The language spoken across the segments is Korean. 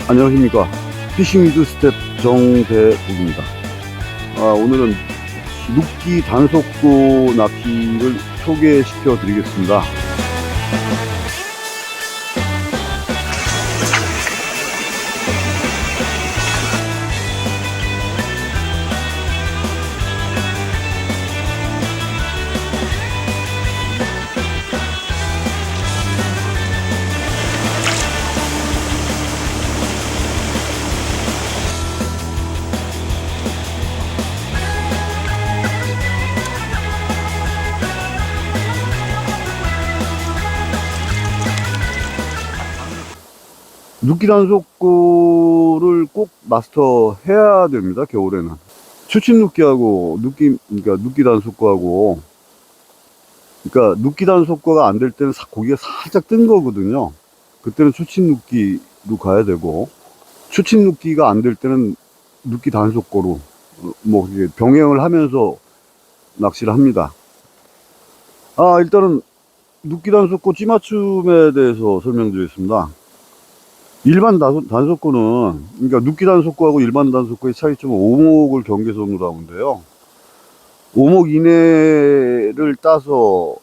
안녕하십니까. 피싱 위드 스텝 정대국입니다. 오늘은 눕기 단속고 낚시를 소개시켜 드리겠습니다. 눕기 단속고를 꼭 마스터 해야 됩니다. 겨울에는 추침 눕기하고 눕기 단속고하고, 그러니까 눕기 단속고가 안 될 때는 고기가 살짝 뜬 거거든요. 그때는 추침 눕기로 가야 되고, 추침 눕기가 안 될 때는 눕기 단속고로 병행을 하면서 낚시를 합니다. 일단은 눕기 단속고 찌맞춤에 대해서 설명드리겠습니다. 일반 단속고는, 그러니까 눕기 단속고하고 일반 단속고의 차이점은 오목을 경계선으로 하는데요. 오목 이내를 따서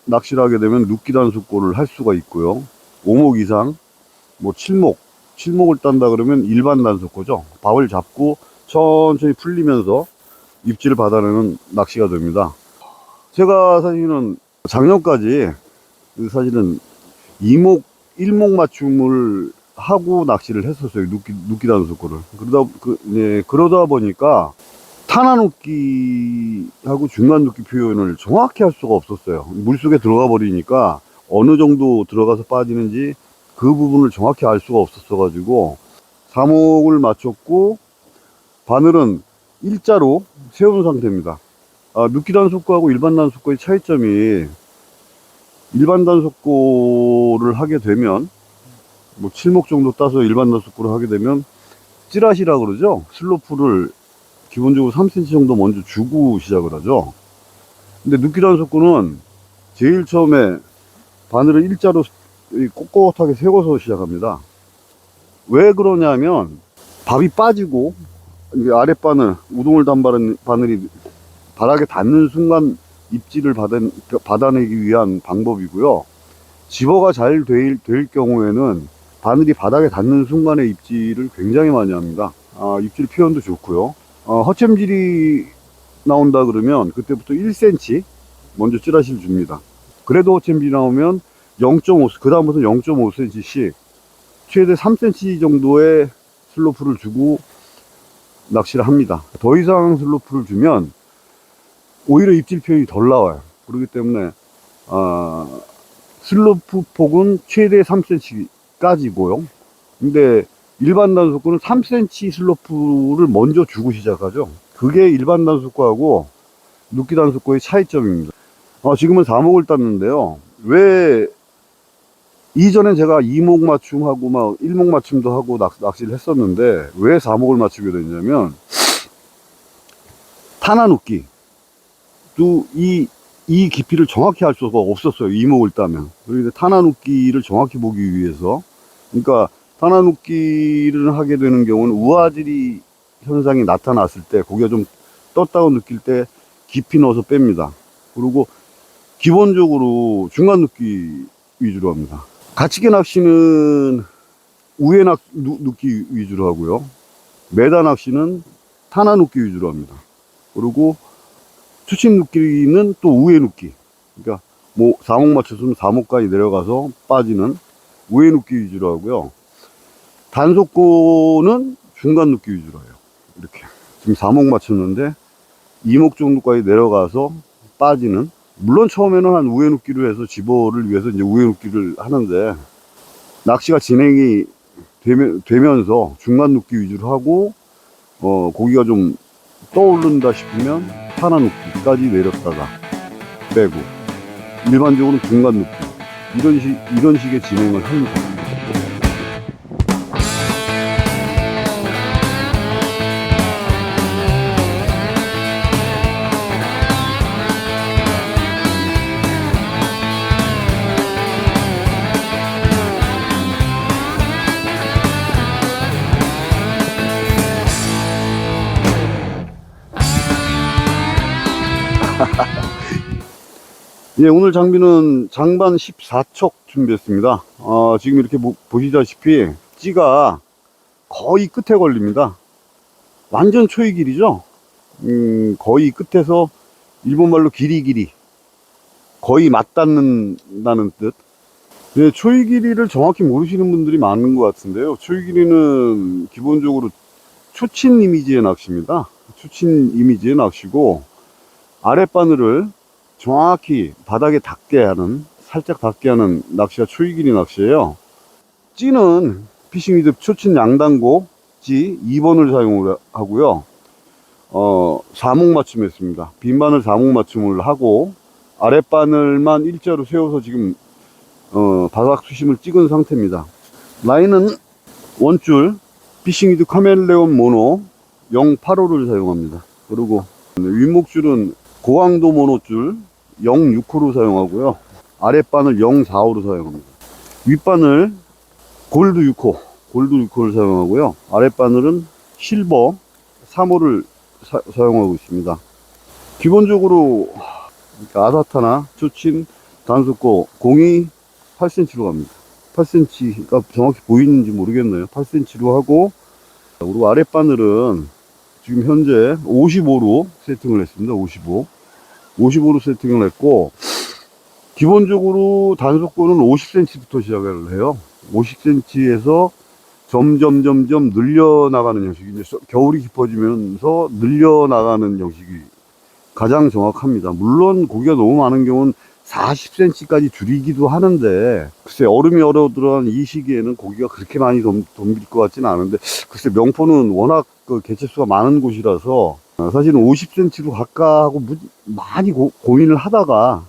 낚시를 하게 되면 눕기 단속고를 할 수가 있고요. 오목 이상, 칠목을 딴다 그러면 일반 단속고죠. 밥을 잡고 천천히 풀리면서 입질을 받아내는 낚시가 됩니다. 제가 사실은 작년까지 사실은 일목 맞춤을 하고 낚시를 했었어요. 눕기 단속고를. 그러다 보니까 타나 눕기하고 중간 눕기 표현을 정확히 할 수가 없었어요. 물속에 들어가 버리니까 어느 정도 들어가서 빠지는지 그 부분을 정확히 알 수가 없었어 가지고 사목을 맞췄고 바늘은 일자로 세운 상태입니다. 눕기 단속고하고 일반 단속고의 차이점이, 일반 단속고를 하게 되면 칠목 정도 따서 일반 단속고를 하게 되면 찌라시라 그러죠. 슬로프를 기본적으로 3cm 정도 먼저 주고 시작을 하죠. 근데 눕기 단속고는 제일 처음에 바늘을 일자로 꼿꼿하게 세워서 시작합니다. 왜 그러냐면 밥이 빠지고 아랫바늘, 우동을 단 바늘이 바닥에 닿는 순간 입질을 받아내기 위한 방법이고요. 집어가 잘 될 경우에는 바늘이 바닥에 닿는 순간에 입질을 굉장히 많이 합니다. 입질 표현도 좋고요. 허챔질이 나온다 그러면 그때부터 1cm 먼저 찌라시를 줍니다. 그래도 허챔질이 나오면 0.5, 그 다음부터 0.5cm씩 최대 3cm 정도의 슬로프를 주고 낚시를 합니다. 더 이상 슬로프를 주면 오히려 입질 표현이 덜 나와요. 그렇기 때문에 슬로프 폭은 최대 3cm까지고요. 근데 일반 단속고는 3cm 슬로프를 먼저 주고 시작하죠. 그게 일반 단속고하고 눕기 단속고의 차이점입니다. 지금은 4목을 땄는데요. 왜 이전에 제가 2목 맞춤하고 1목 맞춤도 하고 낚시를 했었는데 왜 4목을 맞추게 됐냐면, 타나 눕기 또 이 깊이를 정확히 할 수가 없었어요. 2목을 따면. 그런데 타나 눕기를 정확히 보기 위해서, 그러니까 타나 눕기를 하게 되는 경우는 우아지리 현상이 나타났을 때, 고기가 좀 떴다고 느낄 때 깊이 넣어서 뺍니다. 그리고 기본적으로 중간 눕기 위주로 합니다. 가치개 낚시는 우회 눕기 위주로 하고요. 매다 낚시는 타나 눕기 위주로 합니다. 그리고 추침 눕기는 또 우회 눕기, 그러니까 4목 맞췄으면 4목까지 내려가서 빠지는 우회 눕기 위주로 하고요. 단속고는 중간 눕기 위주로 해요. 이렇게 지금 4목 맞췄는데 2목 정도까지 내려가서 빠지는, 물론 처음에는 한 우회 눕기로 해서 집어를 위해서 이제 우회 눕기를 하는데, 낚시가 진행이 되면서 중간 눕기 위주로 하고 고기가 좀 떠오른다 싶으면 타나 눕기까지 내렸다가 빼고, 일반적으로 중간 눕기, 이런 식의 진행을 합니다. 예, 오늘 장비는 장반 14척 준비했습니다. 지금 이렇게 보시다시피 찌가 거의 끝에 걸립니다. 완전 초이 길이죠. 거의 끝에서 일본말로 길이 거의 맞닿는다는 뜻. 네, 초이 길이를 정확히 모르시는 분들이 많은 것 같은데요. 초이 길이는 기본적으로 초친 이미지의 낚시입니다. 초친 이미지의 낚시고, 아랫바늘을 정확히 바닥에 닿게 하는, 살짝 닿게 하는 낚시가 초이 길이 낚시예요. 찌는 피싱 위드 초친 양단고 찌 2번을 사용을 하고요. 4목 맞춤 했습니다. 빈바늘 4목 맞춤을 하고, 아랫바늘만 일자로 세워서 지금 바닥 수심을 찍은 상태입니다. 라인은 원줄 피싱 위드 카멜레온 모노 085를 사용합니다. 그리고 윗목줄은 고강도 모노줄 065로 사용하고요. 아랫바늘 045로 사용합니다. 윗바늘 골드 6호를 사용하고요. 아랫바늘은 실버 3호를 사용하고 있습니다. 기본적으로 아사타나 초친 단속고 공이 8cm로 갑니다. 8cm가 정확히 보이는지 모르겠네요. 8cm로 하고, 그리고 아랫바늘은 지금 현재 55로 세팅을 했습니다. 55로 세팅을 했고, 기본적으로 단속고는 50cm부터 시작을 해요. 50cm에서 점점 늘려나가는 형식이, 이제 겨울이 깊어지면서 늘려나가는 형식이 가장 정확합니다. 물론 고기가 너무 많은 경우는 40cm까지 줄이기도 하는데, 글쎄 얼음이 얼어 들어간 이 시기에는 고기가 그렇게 많이 덤빌 것 같지는 않은데, 글쎄 명포는 워낙 그 개체수가 많은 곳이라서 사실은 50cm로 갈까 하고 많이 고민을 하다가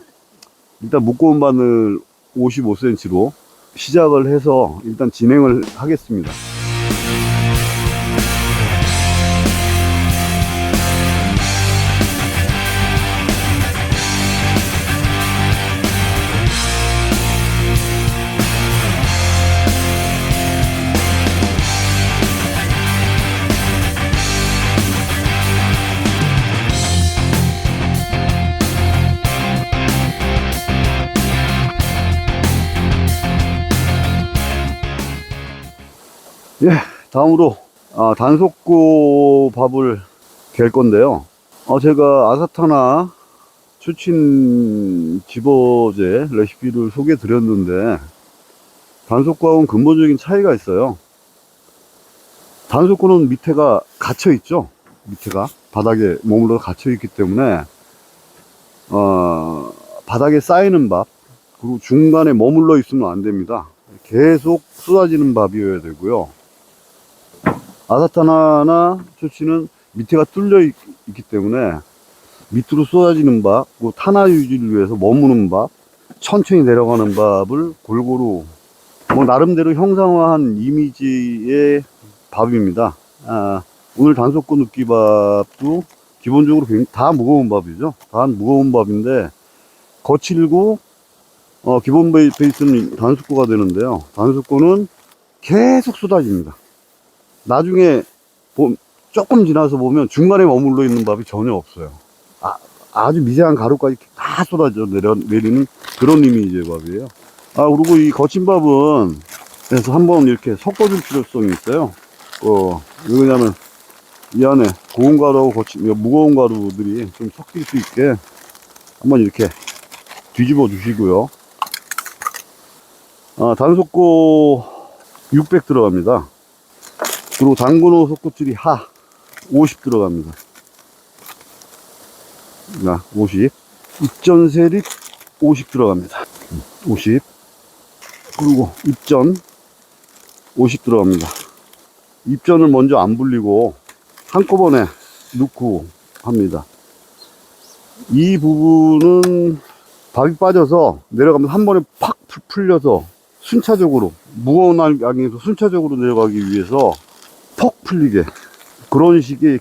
일단 묶어온 바늘 55cm로 시작을 해서 일단 진행을 하겠습니다. 예, 다음으로 단속고 밥을 갤 건데요. 제가 아사타나 초친 집어제 레시피를 소개해 드렸는데, 단속고하고는 근본적인 차이가 있어요. 단속고는 밑에가 갇혀 있죠. 밑에가 바닥에 머물러 갇혀 있기 때문에 바닥에 쌓이는 밥, 그리고 중간에 머물러 있으면 안 됩니다. 계속 쏟아지는 밥이어야 되고요. 아사타나나 초치는 밑에가 뚫려 있기 때문에 밑으로 쏟아지는 밥, 그리고 탄화 유지를 위해서 머무는 밥, 천천히 내려가는 밥을 골고루 나름대로 형상화한 이미지의 밥입니다. 오늘 단속고 느끼밥도 기본적으로 다 무거운 밥이죠. 다 무거운 밥인데, 거칠고 기본 베이스는 단속고가 되는데요. 단속고는 계속 쏟아집니다. 나중에 조금 지나서 보면 중간에 머물러 있는 밥이 전혀 없어요. 아주 미세한 가루까지 다 쏟아져 내리는 그런 이미지의 밥이에요. 그리고 이 거친 밥은 그래서 한번 이렇게 섞어줄 필요성이 있어요. 왜냐면 이 안에 고운 가루하고 무거운 가루들이 좀 섞일 수 있게 한번 이렇게 뒤집어 주시고요. 단속고 600 들어갑니다. 그리고 당근호 속고줄이 하 50 들어갑니다. 50. 입전세립 50 들어갑니다. 50. 그리고 입전 50 들어갑니다. 입전을 먼저 안 불리고 한꺼번에 넣고 합니다. 이 부분은 밥이 빠져서 내려가면서 한 번에 팍 풀려서 순차적으로, 무거운 양에서 순차적으로 내려가기 위해서 퍽 풀리게, 그런 식의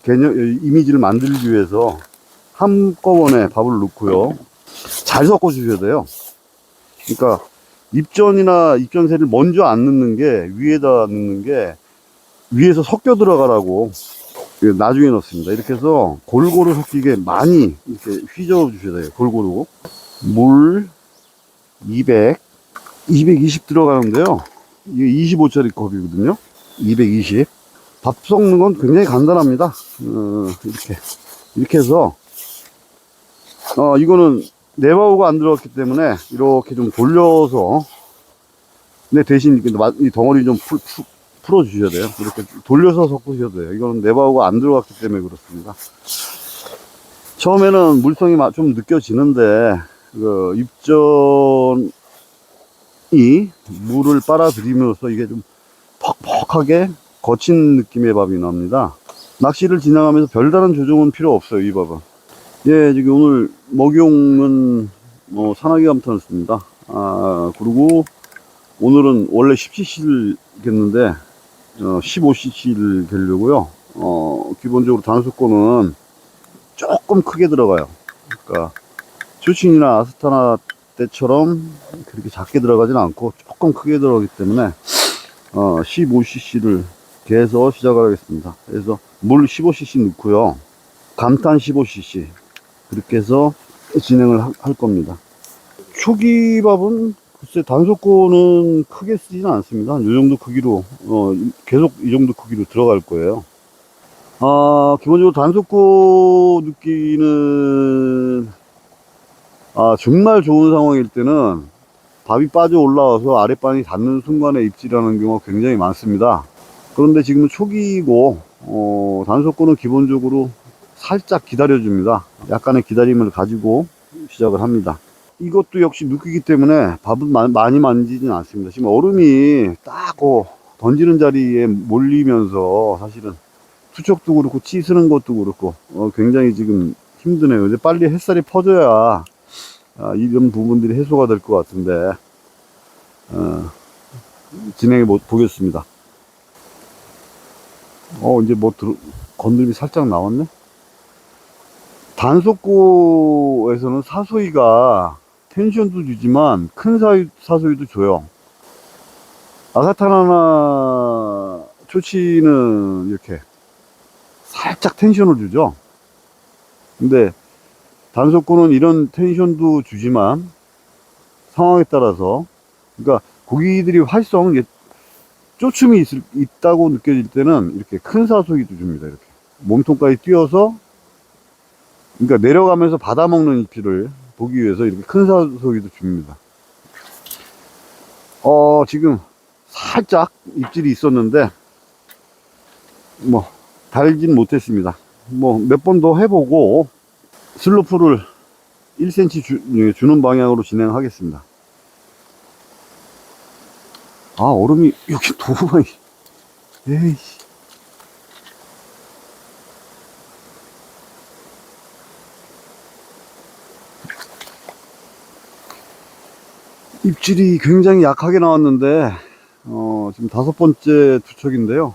이미지를 만들기 위해서 한꺼번에 밥을 넣고요. 잘 섞어 주셔야 돼요. 그러니까 입전이나 입전세를 먼저 안 넣는 게, 위에다 넣는 게 위에서 섞여 들어가라고 나중에 넣습니다. 이렇게 해서 골고루 섞이게 많이 이렇게 휘저어 주셔야 돼요. 골고루. 물 220 들어가는데요. 이게 25짜리 컵이거든요. 220. 밥 섞는 건 굉장히 간단합니다. 이렇게 해서, 이거는 네바우가 안 들어갔기 때문에 이렇게 좀 돌려서, 근데 대신 이 덩어리 좀 풀어주셔야 돼요. 이렇게 돌려서 섞으셔야 돼요. 이거는 네바우가 안 들어갔기 때문에 그렇습니다. 처음에는 물성이 좀 느껴지는데, 입전이 물을 빨아들이면서 이게 좀 퍽퍽하게 거친 느낌의 밥이 납니다. 낚시를 진행하면서 별다른 조정은 필요 없어요, 이 밥은. 예, 지금 오늘 먹이용은 산화기 감탄을 씁니다. 그리고 오늘은 원래 10cc를 겠는데 15cc를 갤려고요. 기본적으로 단수권은 조금 크게 들어가요. 그러니까 쭈친이나 아스타나 때처럼 그렇게 작게 들어가진 않고 조금 크게 들어가기 때문에 15cc를 개서 시작을 하겠습니다. 그래서 물 15cc 넣고요. 감탄 15cc 그렇게 해서 진행을 할 겁니다. 초기밥은 글쎄 단속고는 크게 쓰지는 않습니다. 이 정도 크기로 계속 이 정도 크기로 들어갈 거예요. 기본적으로 단속고 눕기는 정말 좋은 상황일 때는 밥이 빠져 올라와서 아랫반이 닿는 순간에 입질하는 경우가 굉장히 많습니다. 그런데 지금은 초기이고 단속고는 기본적으로 살짝 기다려줍니다. 약간의 기다림을 가지고 시작을 합니다. 이것도 역시 눕기기 때문에 밥은 많이 만지진 않습니다. 지금 얼음이 딱 던지는 자리에 몰리면서 사실은 투척도 그렇고 치스는 것도 그렇고 굉장히 지금 힘드네요. 이제 빨리 햇살이 퍼져야 이런 부분들이 해소가 될 것 같은데 진행해 보겠습니다. 이제 건드림이 살짝 나왔네. 단속고에서는 사소이가 텐션도 주지만 큰 사소이도 줘요. 아사타나나 초치는 이렇게 살짝 텐션을 주죠. 근데 단속고는 이런 텐션도 주지만 상황에 따라서, 그러니까 고기들이 쪼춤이 있다고 느껴질 때는 이렇게 큰 사소이도 줍니다. 이렇게 몸통까지 띄어서, 그러니까 내려가면서 받아먹는 입질을 보기 위해서 이렇게 큰 사소이도 줍니다. 지금 살짝 입질이 있었는데 달진 못했습니다. 몇 번 더 해보고 슬로프를 1cm 주는 방향으로 진행하겠습니다. 얼음이 여기 너무 많이. 에이씨. 입질이 굉장히 약하게 나왔는데 지금 5번째 투척인데요.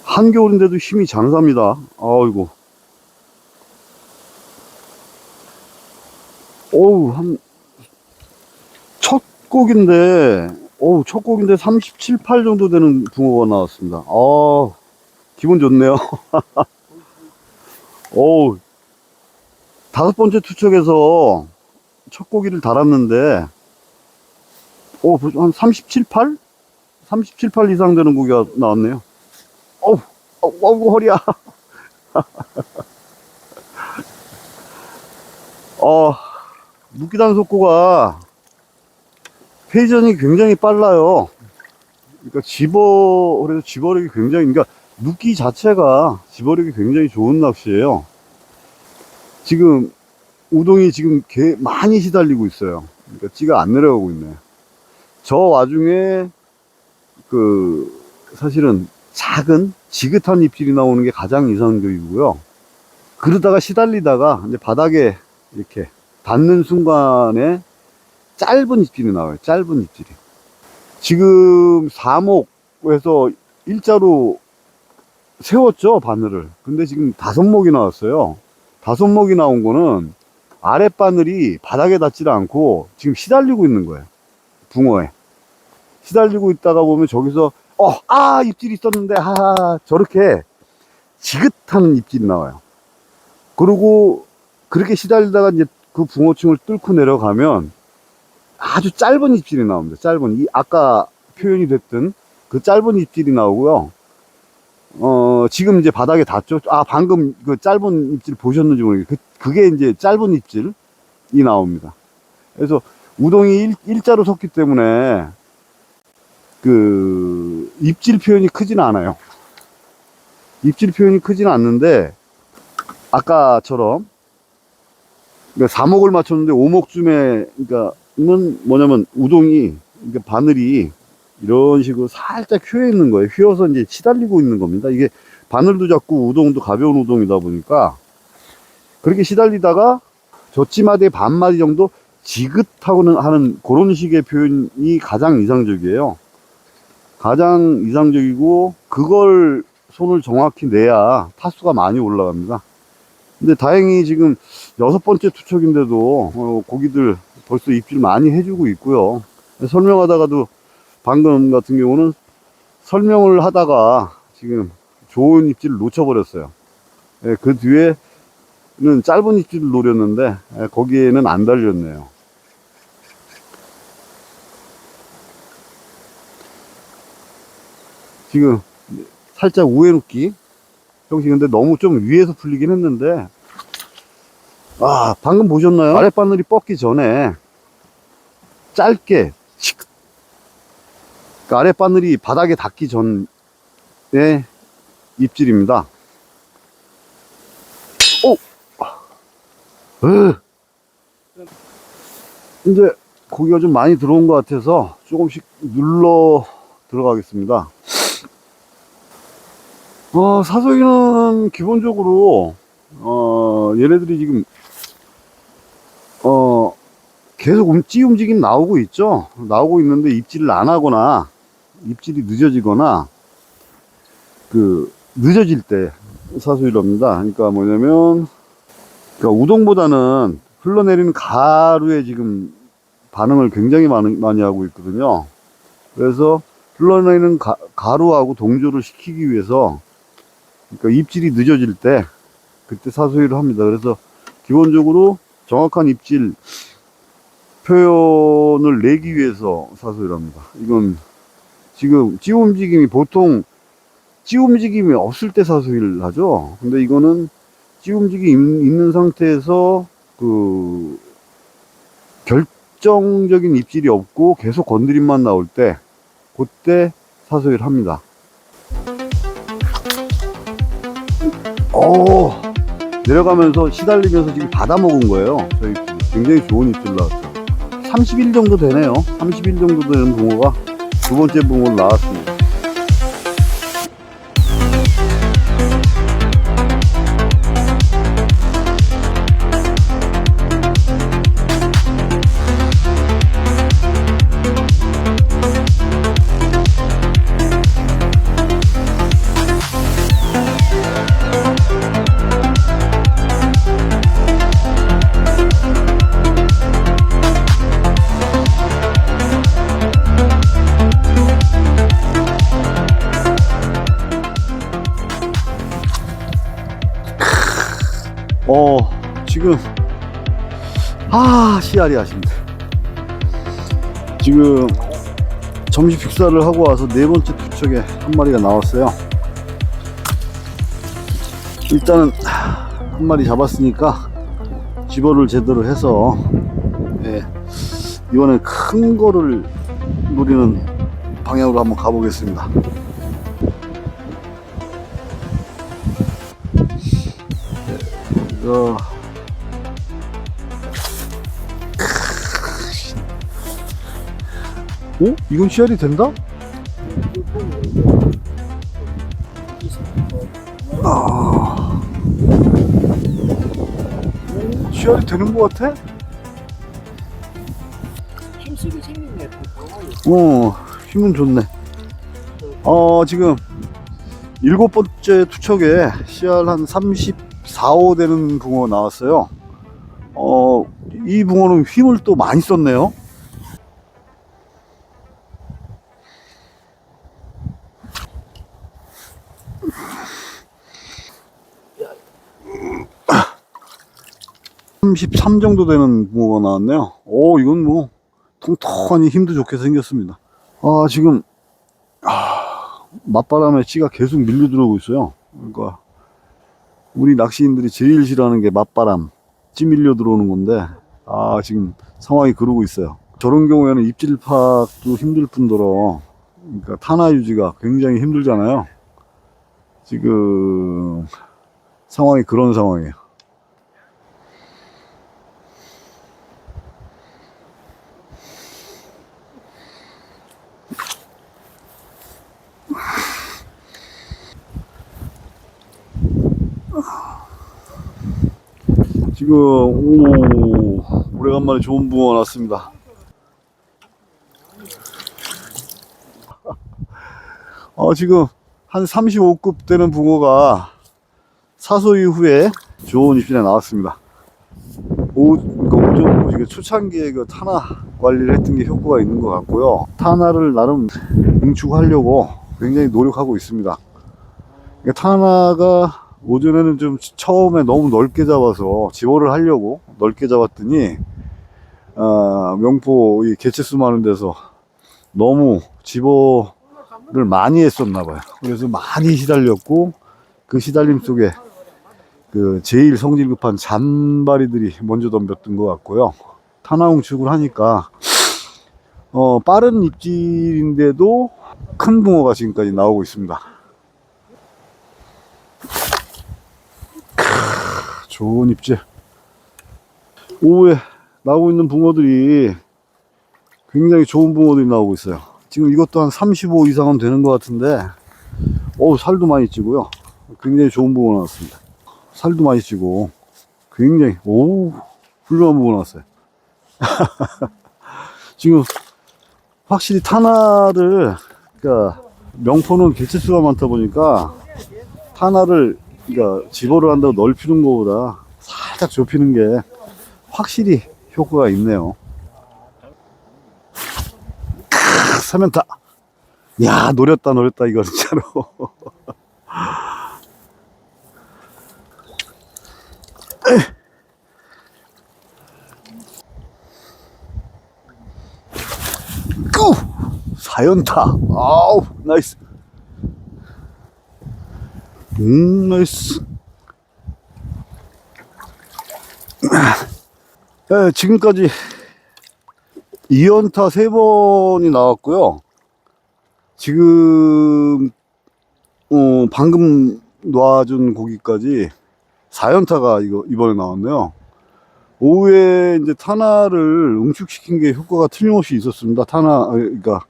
한겨울인데도 힘이 장사입니다. 아이고. 첫 곡인데 37, 8 정도 되는 붕어가 나왔습니다. 기분 좋네요. 5번째 투척에서 첫 고기를 달았는데 한 37, 8? 37, 8 이상 되는 고기가 나왔네요. 허리야. 눕기단속고가 회전이 굉장히 빨라요. 그러니까 그래서 집어력이 굉장히, 그러니까 눕기 자체가 집어력이 굉장히 좋은 낚시예요. 지금 우동이 지금 많이 시달리고 있어요. 그러니까 찌가 안 내려가고 있네요. 저 와중에 사실은 작은 지긋한 입질이 나오는 게 가장 이상적이고요. 그러다가 시달리다가 이제 바닥에 이렇게 닿는 순간에 짧은 입질이 나와요. 짧은 입질이. 지금 4목에서 일자로 세웠죠, 바늘을. 근데 지금 5목이 나왔어요. 5목이 나온 거는 아랫바늘이 바닥에 닿지 않고 지금 시달리고 있는 거예요. 붕어에. 시달리고 있다가 보면 저기서 입질이 있었는데, 저렇게 지긋한 입질이 나와요. 그리고 그렇게 시달리다가 이제 그 붕어층을 뚫고 내려가면 아주 짧은 입질이 나옵니다. 아까 표현이 됐던 그 짧은 입질이 나오고요. 지금 이제 바닥에 닿죠. 방금 그 짧은 입질 보셨는지 모르겠어요. 그게 이제 짧은 입질이 나옵니다. 그래서 우동이 일자로 섰기 때문에 그 입질 표현이 크지는 않아요. 입질 표현이 크지는 않는데, 아까처럼 그러니까 4목을 맞췄는데 5목쯤에, 그러니까는 뭐냐면 우동이, 그러니까 바늘이 이런 식으로 살짝 휘어 있는 거예요. 휘어서 이제 시달리고 있는 겁니다. 이게 바늘도 작고 우동도 가벼운 우동이다 보니까 그렇게 시달리다가 젖지마디에 반마디 정도 지긋하고는 하는 그런 식의 표현이 가장 이상적이에요. 가장 이상적이고, 그걸 손을 정확히 내야 타수가 많이 올라갑니다. 근데 다행히 지금 6번째 투척인데도 고기들 벌써 입질 많이 해주고 있고요. 설명하다가도 방금 같은 경우는 설명을 하다가 지금 좋은 입질을 놓쳐버렸어요. 그 뒤에는 짧은 입질을 노렸는데 거기에는 안 달렸네요. 지금 살짝 우회 눕기 형식. 근데 너무 좀 위에서 풀리긴 했는데, 방금 보셨나요? 아랫바늘이 뻗기 전에 짧게 아랫바늘이 바닥에 닿기 전에 입질입니다. 이제 고기가 좀 많이 들어온 것 같아서 조금씩 눌러 들어가겠습니다. 사소기는 기본적으로 얘네들이 지금 계속 움직임 나오고 있죠. 나오고 있는데 입질을 안 하거나 입질이 늦어지거나 늦어질 때 사소이랍니다. 그러니까 뭐냐면, 그러니까 우동보다는 흘러내리는 가루에 지금 반응을 굉장히 많이 하고 있거든요. 그래서 흘러내리는 가루하고 동조를 시키기 위해서, 그러니까 입질이 늦어질 때 그때 사소이를 합니다. 그래서 기본적으로 정확한 입질 표현을 내기 위해서 사소이를 합니다. 이건 지금 찌우 움직임이, 보통 찌우 움직임이 없을 때 사소이를 하죠. 근데 이거는 찌우 움직임이 있는 상태에서 결정적인 입질이 없고 계속 건드림만 나올 때, 그때 사소이를 합니다. 내려가면서 시달리면서 지금 받아먹은 거예요. 저희 굉장히 좋은 입질 나왔죠. 31 정도 되네요. 31 정도 되는 붕어가 두 번째 붕어로 나왔습니다. 지금 씨알이 아쉽네. 지금 점심 식사를 하고 와서 네 번째 투척에 한 마리가 나왔어요. 일단은 한 마리 잡았으니까 집어를 제대로 해서, 이번엔 큰 거를 노리는 방향으로 한번 가보겠습니다. 이건 씨알이 된다? 씨알이 되는 것 같아? 힘쓰기 생겼네. 힘은 좋네. 지금 7번째 투척에 씨알 한 34, 5 되는 붕어 나왔어요. 이 붕어는 힘을 또 많이 썼네요. 33 정도 되는 붕어가 나왔네요. 오, 이건 뭐 통통하니 힘도 좋게 생겼습니다. 지금 맞바람에 찌가 계속 밀려 들어오고 있어요. 그러니까 우리 낚시인들이 제일 싫어하는 게 맞바람, 찌 밀려 들어오는 건데, 지금 상황이 그러고 있어요. 저런 경우에는 입질 파악도 힘들 뿐더러, 그러니까 타나 유지가 굉장히 힘들잖아요. 지금 상황이 그런 상황이에요. 지금 오래간만에 좋은 붕어 났습니다. 지금 한 35급 되는 붕어가 사소 이후에 좋은 입질에 나왔습니다. 그러니까 오전 초창기에 그 타나 관리를 했던 게 효과가 있는 것 같고요. 타나를 나름 응축하려고 굉장히 노력하고 있습니다. 그러니까 타나가 오전에는 좀 처음에 너무 넓게 잡아서 집어를 하려고 넓게 잡았더니 명포 이 개체수 많은 데서 너무 집어를 많이 했었나 봐요. 그래서 많이 시달렸고, 그 시달림 속에 그 제일 성질 급한 잔바리들이 먼저 덤볐던 것 같고요. 타나 응축을 하니까 빠른 입질인데도 큰 붕어가 지금까지 나오고 있습니다. 좋은 입질. 오후에 나오고 있는 붕어들이 굉장히 좋은 붕어들이 나오고 있어요. 지금 이것도 한 35 이상은 되는 것 같은데, 살도 많이 찌고요. 굉장히 좋은 붕어 나왔습니다. 살도 많이 찌고 굉장히 훌륭한 붕어 나왔어요. 지금 확실히 타나를, 그러니까 명포는 개체수가 많다 보니까 타나를, 그러니까 집어를 한다고 넓히는 것보다 살짝 좁히는 게 확실히 효과가 있네요. 사면타. 야, 노렸다 이거 진짜로. 사연타. 나이스. 나이스. 네, 지금까지 2연타 3번이 나왔고요. 지금 방금 놔준 고기까지 4연타가 이번에 나왔네요. 오후에 이제 타나를 응축시킨 게 효과가 틀림없이 있었습니다. 그러니까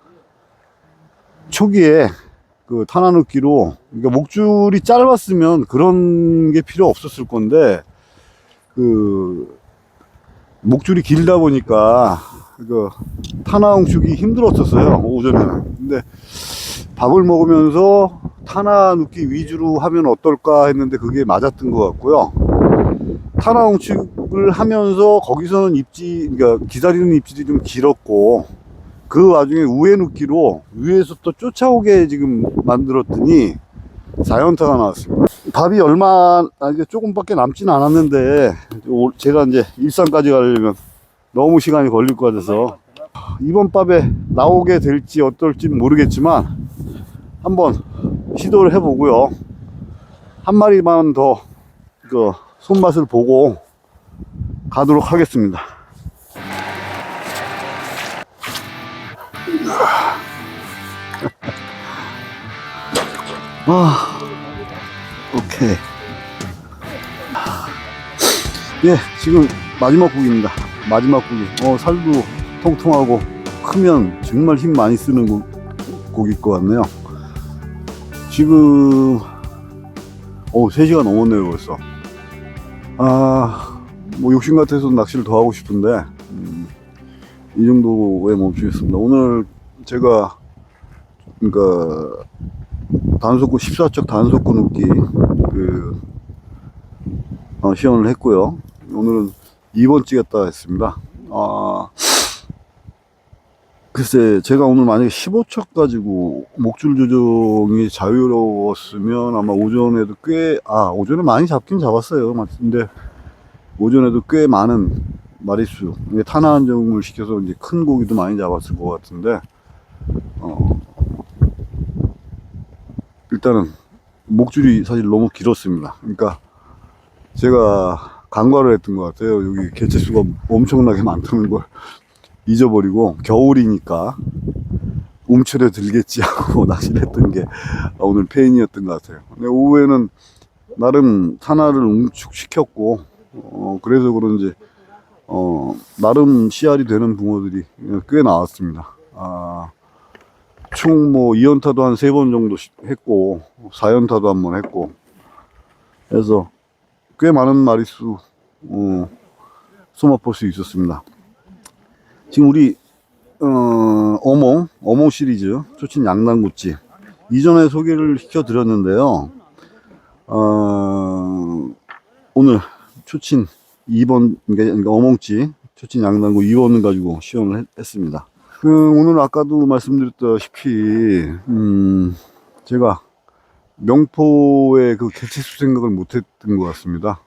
초기에 그 타나 넣기로, 그러니까 목줄이 짧았으면 그런 게 필요 없었을 건데, 그 목줄이 길다 보니까 그 타나 응축이 힘들었었어요, 오전에는. 근데 밥을 먹으면서 타나 넣기 위주로 하면 어떨까 했는데 그게 맞았던 것 같고요. 타나 응축을 하면서 거기서는 그러니까 기다리는 입질이 좀 길었고, 그 와중에 우회 넣기로 위에서 또 쫓아오게 지금 만들었더니 4연타가 나왔습니다. 밥이 이게 조금밖에 남지는 않았는데, 제가 이제 일산까지 가려면 너무 시간이 걸릴 것 같아서 이번 밥에 나오게 될지 어떨지 모르겠지만 한번 시도를 해보고요. 한 마리만 더 그 손맛을 보고 가도록 하겠습니다. 오케이. 예, 지금 마지막 고기입니다. 마지막 고기. 살도 통통하고 크면 정말 힘 많이 쓰는 고기일 것 같네요. 지금 3시간 넘었네요 벌써. 뭐 욕심 같아서 낚시를 더 하고 싶은데 이 정도에 멈추겠습니다. 오늘 제가 그러니까 단속구 14척 단속구 눕기 시연을 했고요. 오늘은 2번 찌겠다 했습니다. 글쎄, 제가 오늘 만약에 15척 가지고 목줄 조정이 자유로웠으면 아마 오전에도 오전에 많이 잡긴 잡았어요. 근데 오전에도 꽤 많은 마리수, 이게 탄화 안정을 시켜서 이제 큰 고기도 많이 잡았을 것 같은데, 일단은 목줄이 사실 너무 길었습니다. 그러니까 제가 간과를 했던 것 같아요. 여기 개체수가 엄청나게 많다는 걸 잊어버리고, 겨울이니까 움츠려 들겠지 하고 낚시를 했던 게 오늘 페인이었던 것 같아요. 근데 오후에는 나름 탄화를 응축시켰고, 그래서 그런지 나름 씨알이 되는 붕어들이 꽤 나왔습니다. 총 뭐 2연타도 한 3번 정도 했고 4연타도 한 번 했고 해서 꽤 많은 마리수 소맛볼 수 있었습니다. 지금 우리 어몽 시리즈 초친 양단구찌 이전에 소개를 시켜드렸는데요. 오늘 초친 2번, 그러니까 어몽찌 초친 양단구 2번을 가지고 시연을 했습니다. 오늘 아까도 말씀드렸다시피 제가 명포의 그 개체수 생각을 못했던 것 같습니다.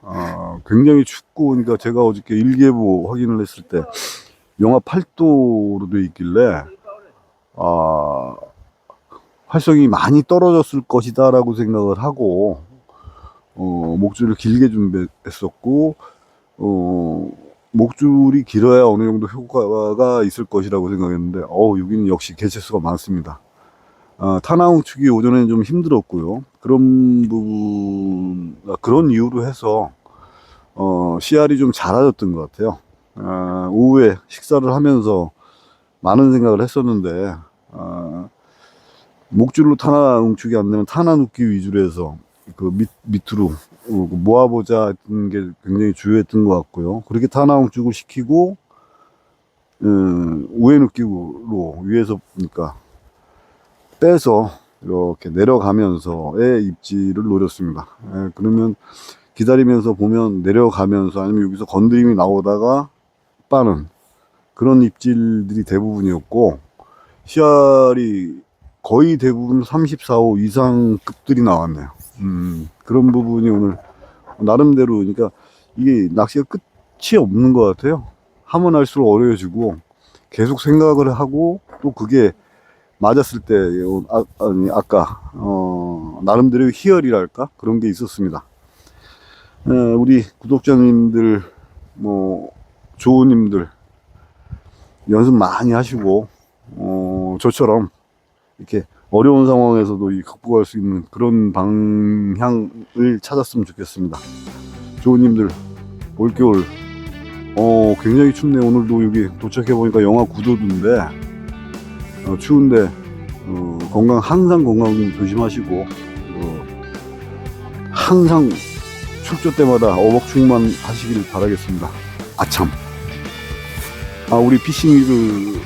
굉장히 춥고, 그러니까 제가 어저께 일기예보 확인을 했을 때 영하 8도로 돼 있길래 활성이 많이 떨어졌을 것이다 라고 생각을 하고 목줄을 길게 준비했었고, 목줄이 길어야 어느 정도 효과가 있을 것이라고 생각했는데 여기는 역시 개체수가 많습니다. 탄화 응축이 오전에는 좀 힘들었고요. 그런 이유로 해서 씨알이 좀 작아졌던 것 같아요. 오후에 식사를 하면서 많은 생각을 했었는데 목줄로 탄화 응축이 안 되면 탄화 눕기 위주로 해서 그 밑으로 모아보자 했던 게 굉장히 주요했던 것 같고요. 그렇게 탄화 응축을 시키고 우회 눕기로 위에서 그러니까 빼서 이렇게 내려가면서의 입질을 노렸습니다. 그러면 기다리면서 보면 내려가면서 아니면 여기서 건드림이 나오다가 빠는 그런 입질들이 대부분이었고, 씨알이 거의 대부분 34호 이상 급들이 나왔네요. 그런 부분이 오늘 나름대로, 그러니까 이게 낚시가 끝이 없는 것 같아요. 하면 할수록 어려워지고 계속 생각을 하고 또 그게 맞았을 때 아까 나름대로 희열이랄까 그런 게 있었습니다. 우리 구독자님들 뭐 조우님들 연습 많이 하시고 저처럼 이렇게 어려운 상황에서도 극복할 수 있는 그런 방향을 찾았으면 좋겠습니다. 조우님들 올겨울 굉장히 춥네. 오늘도 여기 도착해 보니까 영하 9도인데 추운데 항상 건강 조심하시고 항상 축조 때마다 어복충만 하시길 바라겠습니다. 아참, 우리 피싱위드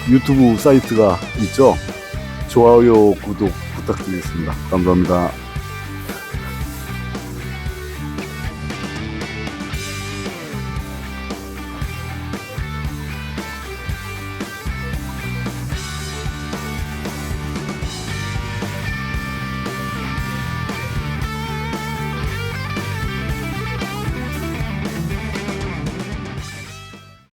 유튜브 사이트가 있죠. 좋아요 구독 부탁드리겠습니다. 감사합니다.